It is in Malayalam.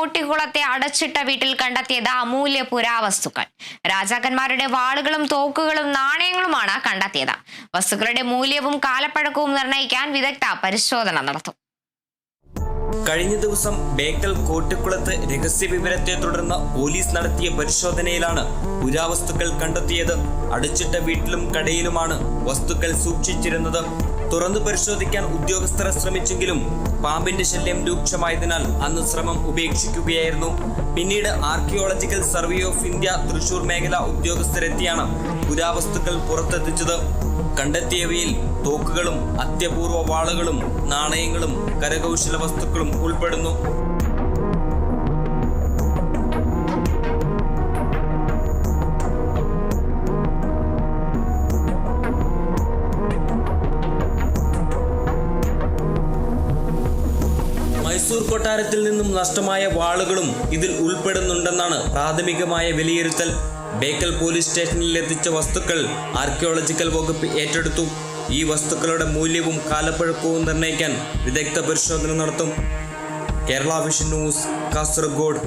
കോട്ടിക്കുളത്തെ അടച്ചിട്ട വീട്ടിൽ കണ്ടെത്തിയത് അമൂല്യ പുരാവസ്തുക്കൾ. രാജാക്കന്മാരുടെ വാളുകളും തോക്കുകളും നാണയങ്ങളുമാണ് കണ്ടെത്തിയത്. വസ്തുക്കളുടെ മൂല്യവും കാലപ്പഴക്കവും നിർണ്ണയിക്കാൻ വിദഗ്ധ പരിശോധന നടത്തും. കഴിഞ്ഞ ദിവസം ബേക്കൽ കോട്ടിക്കുളത്ത് രഹസ്യ വിവരത്തെ തുടർന്ന് പോലീസ് നടത്തിയ പരിശോധനയിലാണ് പുരാവസ്തുക്കൾ കണ്ടെത്തിയത്. അടച്ചിട്ട വീട്ടിലും കടയിലുമാണ് വസ്തുക്കൾ സൂക്ഷിച്ചിരുന്നത്. തുറന്നു പരിശോധിക്കാൻ ഉദ്യോഗസ്ഥർ ശ്രമിച്ചെങ്കിലും പാമ്പിന്റെ ശല്യം രൂക്ഷമായതിനാൽ അന്ന് ശ്രമം ഉപേക്ഷിക്കുകയായിരുന്നു. പിന്നീട് archaeological survey of India Thrissur മേഖല ഉദ്യോഗസ്ഥരെത്തിയാണ് പുരാവസ്തുക്കൾ പുറത്തെത്തിച്ചത്. കണ്ടെത്തിയവയിൽ തോക്കുകളും അത്യപൂർവ വാളുകളും നാണയങ്ങളും കരകൗശല വസ്തുക്കളും ഉൾപ്പെടുന്നു. മൈസൂർ കൊട്ടാരത്തിൽ നിന്നും നഷ്ടമായ വാളുകളും ഇതിൽ ഉൾപ്പെടുന്നുണ്ടെന്നാണ് പ്രാഥമികമായ വിലയിരുത്തൽ. ബേക്കൽ പോലീസ് സ്റ്റേഷനിൽ എത്തിച്ച വസ്തുക്കൾ ആർക്കിയോളജിക്കൽ വകുപ്പ് ഏറ്റെടുത്തു. ഈ വസ്തുക്കളുടെ മൂല്യവും കാലപ്പഴക്കവും നിർണ്ണയിക്കാൻ വിദഗ്ധ പരിശോധന നടത്തും. Kerala vision news, Kasaragod.